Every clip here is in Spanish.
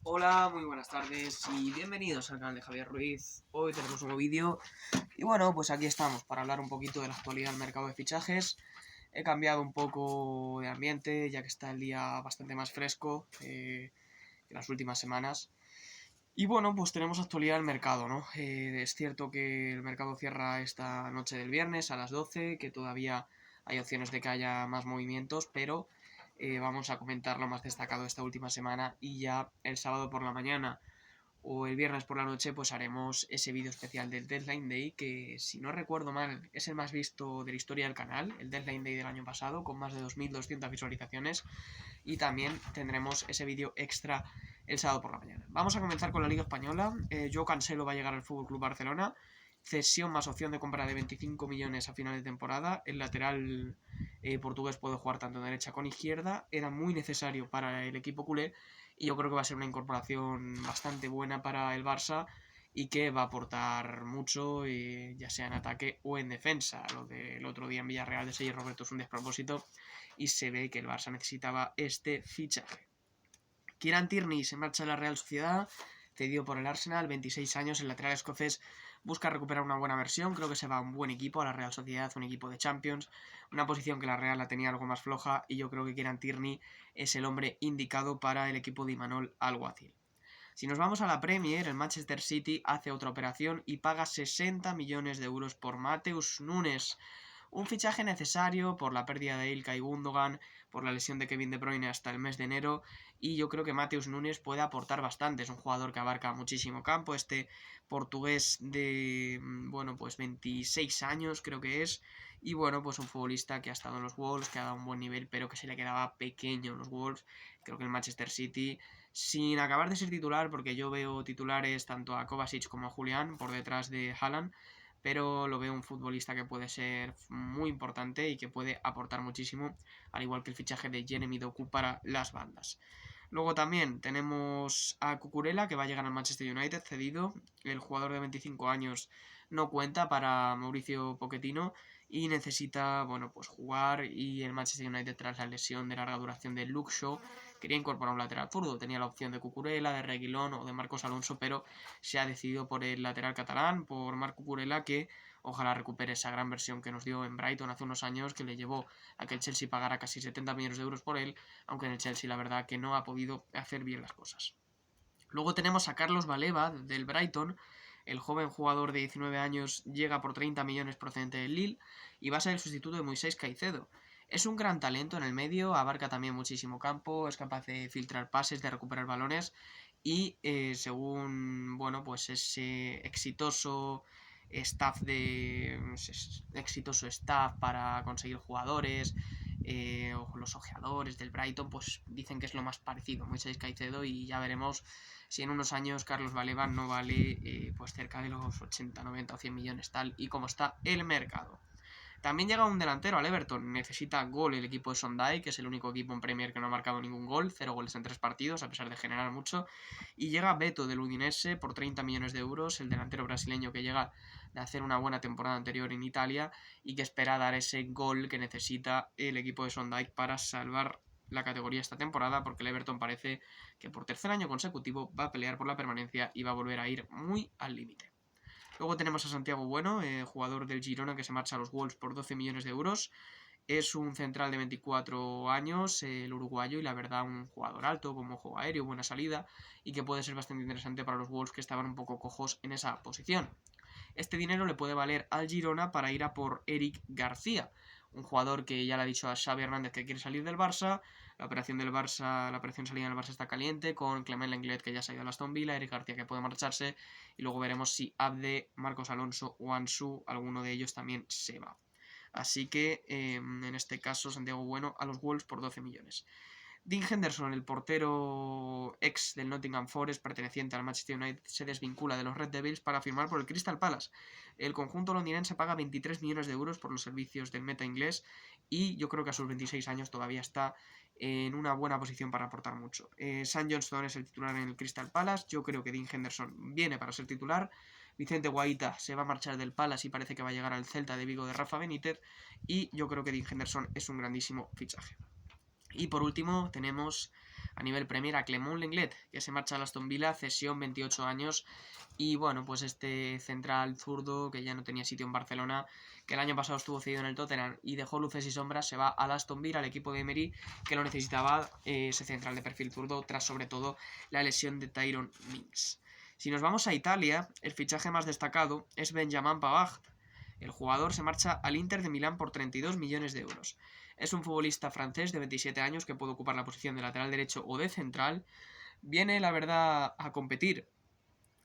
Hola, muy buenas tardes y bienvenidos al canal de Javier Ruiz. Hoy tenemos un nuevo vídeo y bueno, pues aquí estamos para hablar un poquito de la actualidad del mercado de fichajes. He cambiado un poco de ambiente ya que está el día bastante más fresco que las últimas semanas. Y bueno, pues tenemos actualidad del mercado, ¿no? Es cierto que el mercado cierra esta noche del viernes a las 12, que todavía hay opciones de que haya más movimientos, pero vamos a comentar lo más destacado esta última semana y ya el sábado por la mañana o el viernes por la noche pues haremos ese vídeo especial del Deadline Day que, si no recuerdo mal, es el más visto de la historia del canal, el Deadline Day del año pasado, con más de 2200 visualizaciones, y también tendremos ese vídeo extra el sábado por la mañana. Vamos a comenzar con la Liga Española. Joao Cancelo va a llegar al FC Barcelona, cesión más opción de compra de 25 millones a final de temporada. El lateral portugués puede jugar tanto en derecha como en izquierda, era muy necesario para el equipo culé y yo creo que va a ser una incorporación bastante buena para el Barça y que va a aportar mucho, ya sea en ataque o en defensa. Lo del otro día en Villarreal de Sergi Roberto es un despropósito y se ve que el Barça necesitaba este fichaje. Kieran Tierney se marcha a la Real Sociedad, cedido por el Arsenal, 26 años, el lateral escocés busca recuperar una buena versión, creo que se va a un buen equipo, a la Real Sociedad, un equipo de Champions, una posición que la Real la tenía algo más floja y yo creo que Kieran Tierney es el hombre indicado para el equipo de Imanol Alguacil. Si nos vamos a la Premier, el Manchester City hace otra operación y paga 60 millones de euros por Matheus Nunes. Un fichaje necesario por la pérdida de Ilkay Gundogan, por la lesión de Kevin De Bruyne hasta el mes de enero, y yo creo que Matheus Nunes puede aportar bastante. Es un jugador que abarca muchísimo campo, este portugués de, bueno, pues 26 años creo que es, y bueno, pues un futbolista que ha estado en los Wolves, que ha dado un buen nivel, pero que se le quedaba pequeño en los Wolves. Creo que el Manchester City, sin acabar de ser titular, porque yo veo titulares tanto a Kovacic como a Julián por detrás de Haaland, pero lo veo un futbolista que puede ser muy importante y que puede aportar muchísimo, al igual que el fichaje de Jeremy Doku para las bandas. Luego también tenemos a Cucurella, que va a llegar al Manchester United cedido. El jugador de 25 años no cuenta para Mauricio Pochettino y necesita, bueno, pues jugar, y el Manchester United, tras la lesión de larga duración de Luke Shaw, quería incorporar un lateral zurdo. Tenía la opción de Cucurella, de Reguilón o de Marcos Alonso, pero se ha decidido por el lateral catalán, por Marc Cucurella, que ojalá recupere esa gran versión que nos dio en Brighton hace unos años, que le llevó a que el Chelsea pagara casi 70 millones de euros por él, aunque en el Chelsea la verdad que no ha podido hacer bien las cosas. Luego tenemos a Carlos Baleba del Brighton. El joven jugador de 19 años llega por 30 millones procedente del Lille y va a ser el sustituto de Moisés Caicedo. Es un gran talento en el medio, abarca también muchísimo campo, es capaz de filtrar pases, de recuperar balones y según, bueno, pues ese exitoso staff para conseguir jugadores, o los ojeadores del Brighton, pues dicen que es lo más parecido a Moisés Caicedo, y ya veremos si en unos años Carlos Baleba no vale pues cerca de los 80, 90 o 100 millones, tal y como está el mercado. También llega un delantero al Everton, necesita gol el equipo de Sondai, que es el único equipo en Premier que no ha marcado ningún gol, 0 goles en 3 partidos, a pesar de generar mucho, y llega Beto del Udinese por 30 millones de euros, el delantero brasileño que llega de hacer una buena temporada anterior en Italia y que espera dar ese gol que necesita el equipo de Sondai para salvar la categoría esta temporada, porque el Everton parece que por tercer año consecutivo va a pelear por la permanencia y va a volver a ir muy al límite. Luego tenemos a Santiago Bueno, jugador del Girona, que se marcha a los Wolves por 12 millones de euros. Es un central de 24 años, el uruguayo, y la verdad un jugador alto, con buen juego aéreo, buena salida, y que puede ser bastante interesante para los Wolves, que estaban un poco cojos en esa posición. Este dinero le puede valer al Girona para ir a por Eric García, un jugador que ya le ha dicho a Xavi Hernández que quiere salir del Barça. La operación salida del Barça está caliente, con Clement Lenglet, que ya se ha ido al Aston Villa, Eric García, que puede marcharse, y luego veremos si Abde, Marcos Alonso o Ansu, alguno de ellos también se va. Así que en este caso Santiago Bueno a los Wolves por 12 millones. Dean Henderson, el portero ex del Nottingham Forest perteneciente al Manchester United, se desvincula de los Red Devils para firmar por el Crystal Palace. El conjunto londinense paga 23 millones de euros por los servicios del meta inglés y yo creo que a sus 26 años todavía está en una buena posición para aportar mucho. Sam Johnstone es el titular en el Crystal Palace. Yo creo que Dean Henderson viene para ser titular. Vicente Guaita se va a marchar del Palace y parece que va a llegar al Celta de Vigo de Rafa Benítez, y yo creo que Dean Henderson es un grandísimo fichaje. Y por último tenemos a nivel Premier a Clement Lenglet, que se marcha a Aston Villa, cesión 28 años. Y bueno, pues este central zurdo que ya no tenía sitio en Barcelona, que el año pasado estuvo cedido en el Tottenham y dejó luces y sombras, se va al Aston Villa, al equipo de Emery, que lo necesitaba ese central de perfil zurdo, tras sobre todo la lesión de Tyrone Mings. Si nos vamos a Italia, el fichaje más destacado es Benjamin Pavard. El jugador se marcha al Inter de Milán por 32 millones de euros. Es un futbolista francés de 27 años que puede ocupar la posición de lateral derecho o de central. Viene, la verdad, a competir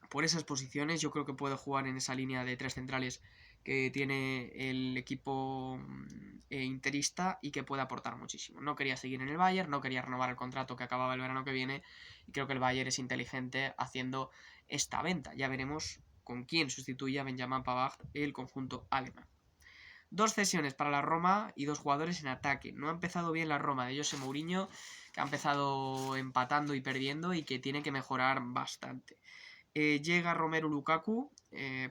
por esas posiciones. Yo creo que puede jugar en esa línea de tres centrales que tiene el equipo interista y que puede aportar muchísimo. No quería seguir en el Bayern, no quería renovar el contrato que acababa el verano que viene, y creo que el Bayern es inteligente haciendo esta venta. Ya veremos con quién sustituye a Benjamin Pavard el conjunto alemán. 2 cesiones para la Roma y 2 jugadores en ataque. No ha empezado bien la Roma de José Mourinho, que ha empezado empatando y perdiendo y que tiene que mejorar bastante. Llega Romelu Lukaku,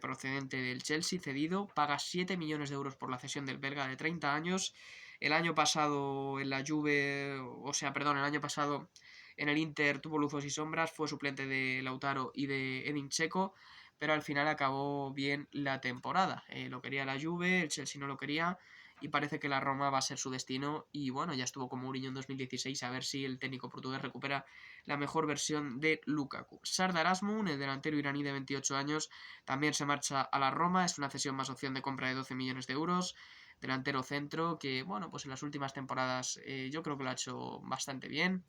procedente del Chelsea, cedido, paga 7 millones de euros por la cesión del belga de 30 años. El año pasado en la Juve, el año pasado en el Inter tuvo luzos y sombras, fue suplente de Lautaro y de Edin Dzeko, pero al final acabó bien la temporada. Lo quería la Juve, el Chelsea no lo quería, y parece que la Roma va a ser su destino. Y bueno, ya estuvo con Mourinho en 2016, a ver si el técnico portugués recupera la mejor versión de Lukaku. Sardar Azmoun, el delantero iraní de 28 años, también se marcha a la Roma, es una cesión más opción de compra de 12 millones de euros. Delantero centro que, bueno, pues en las últimas temporadas yo creo que lo ha hecho bastante bien.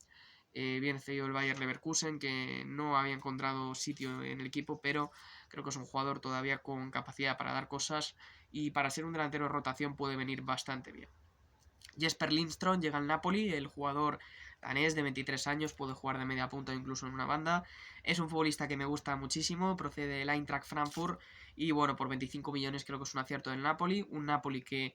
Bien cedido el Bayer Leverkusen, que no había encontrado sitio en el equipo, pero creo que es un jugador todavía con capacidad para dar cosas, y para ser un delantero de rotación puede venir bastante bien. Jesper Lindström llega al Napoli, el jugador danés de 23 años, puede jugar de media punta o incluso en una banda. Es un futbolista que me gusta muchísimo, procede del Eintracht Frankfurt y bueno, por 25 millones creo que es un acierto del Napoli. Un Napoli que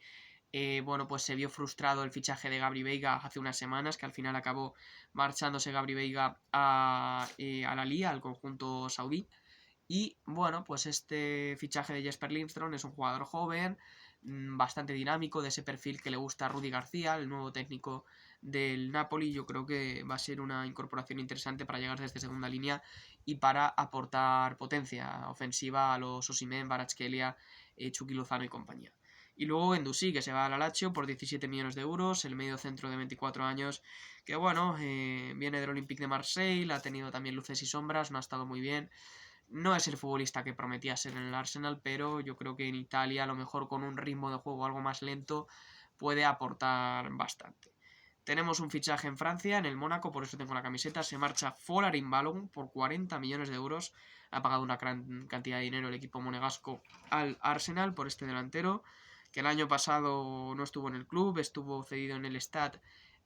bueno, pues se vio frustrado el fichaje de Gabri Veiga hace unas semanas, que al final acabó marchándose Gabri Veiga al Al-Ahly, al conjunto saudí. Y bueno, pues este fichaje de Jesper Lindström es un jugador joven, bastante dinámico, de ese perfil que le gusta a Rudi García, el nuevo técnico del Napoli. Yo creo que va a ser una incorporación interesante para llegar desde segunda línea y para aportar potencia ofensiva a los Osimhen, Kvaratskhelia, Chucky Lozano y compañía. Y luego Endouzi, que se va al Lazio por 17 millones de euros, el medio centro de 24 años, que bueno, viene del Olympique de Marseille, ha tenido también luces y sombras, no ha estado muy bien. No es el futbolista que prometía ser en el Arsenal, pero yo creo que en Italia, a lo mejor con un ritmo de juego algo más lento, puede aportar bastante. Tenemos un fichaje en Francia, en el Mónaco, por eso tengo la camiseta. Se marcha Folarin Balogun por 40 millones de euros. Ha pagado una gran cantidad de dinero el equipo monegasco al Arsenal por este delantero, que el año pasado no estuvo en el club, estuvo cedido en el Stade.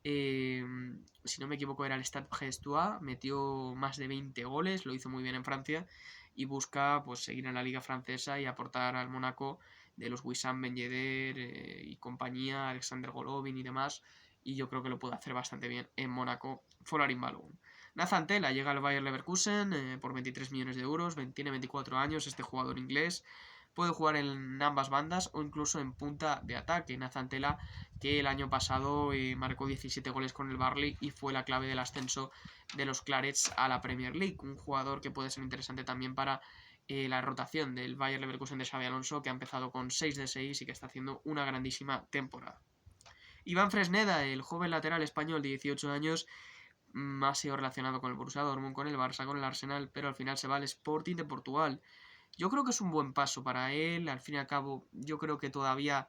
Si no me equivoco era el Stade Brestois, metió más de 20 goles, lo hizo muy bien en Francia y busca pues seguir en la liga francesa y aportar al Mónaco de los Wissam Ben Yedder y compañía, Alexander Golovin y demás, y yo creo que lo puede hacer bastante bien en Mónaco. Folarin Balogun. Nathan Tella llega al Bayer Leverkusen por 23 millones de euros, tiene 24 años, este jugador inglés. Puede jugar en ambas bandas o incluso en punta de ataque. Nathan Tella, que el año pasado marcó 17 goles con el Burnley y fue la clave del ascenso de los Clarets a la Premier League. Un jugador que puede ser interesante también para la rotación del Bayer Leverkusen de Xabi Alonso, que ha empezado con 6 de 6 y que está haciendo una grandísima temporada. Iván Fresneda, el joven lateral español de 18 años, ha sido relacionado con el Borussia Dortmund, con el Barça, con el Arsenal, pero al final se va al Sporting de Portugal. Yo creo que es un buen paso para él, al fin y al cabo yo creo que todavía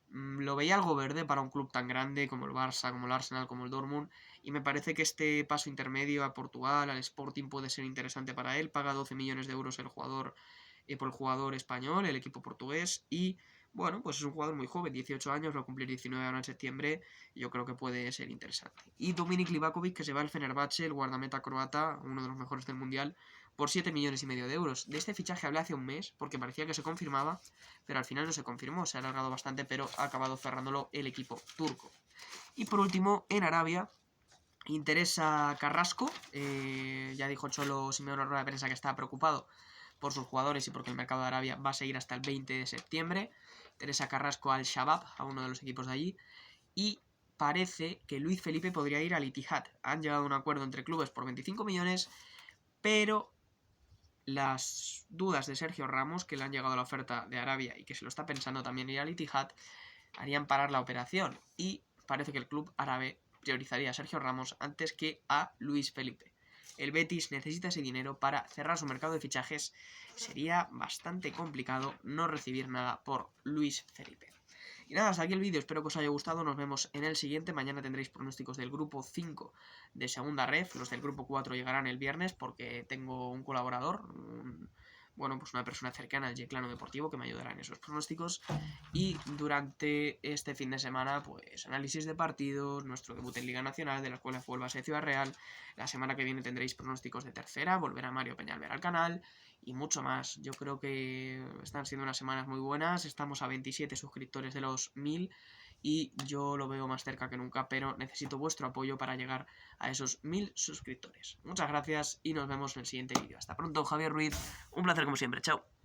lo veía algo verde para un club tan grande como el Barça, como el Arsenal, como el Dortmund, y me parece que este paso intermedio a Portugal, al Sporting, puede ser interesante para él. Paga 12 millones de euros el jugador por el jugador español, el equipo portugués, y bueno, pues es un jugador muy joven, 18 años, va a cumplir 19 ahora en septiembre, y yo creo que puede ser interesante. Y Dominik Livakovic, que se va al Fenerbahce, el guardameta croata, uno de los mejores del mundial, por 7 millones y medio de euros. De este fichaje hablé hace un mes, porque parecía que se confirmaba, pero al final no se confirmó, se ha alargado bastante, pero ha acabado cerrándolo el equipo turco. Y por último, en Arabia, interesa Carrasco, ya dijo Cholo Simeone en rueda de prensa que estaba preocupado por sus jugadores y porque el mercado de Arabia va a seguir hasta el 20 de septiembre. Interesa Carrasco al Shabab, a uno de los equipos de allí. Y parece que Luis Felipe podría ir al Ittihad. Han llegado a un acuerdo entre clubes por 25 millones, pero las dudas de Sergio Ramos, que le han llegado a la oferta de Arabia y que se lo está pensando también ir al Ittihad, harían parar la operación. Y parece que el club árabe priorizaría a Sergio Ramos antes que a Luis Felipe. El Betis necesita ese dinero para cerrar su mercado de fichajes. Sería bastante complicado no recibir nada por Luis Felipe. Y nada, hasta aquí el vídeo, espero que os haya gustado, nos vemos en el siguiente. Mañana tendréis pronósticos del grupo 5 de segunda ref, los del grupo 4 llegarán el viernes porque tengo un colaborador, pues una persona cercana al Yeclano Deportivo que me ayudará en esos pronósticos. Y durante este fin de semana, pues análisis de partidos, nuestro debut en Liga Nacional, de la Escuela de Fútbol Base de Ciudad Real. La semana que viene tendréis pronósticos de tercera, volverá Mario Peñalver al canal y mucho más. Yo creo que están siendo unas semanas muy buenas, estamos a 27 suscriptores de los 1000 y yo lo veo más cerca que nunca, pero necesito vuestro apoyo para llegar a esos 1000 suscriptores. Muchas gracias y nos vemos en el siguiente vídeo. Hasta pronto, Javier Ruiz, un placer como siempre, chao.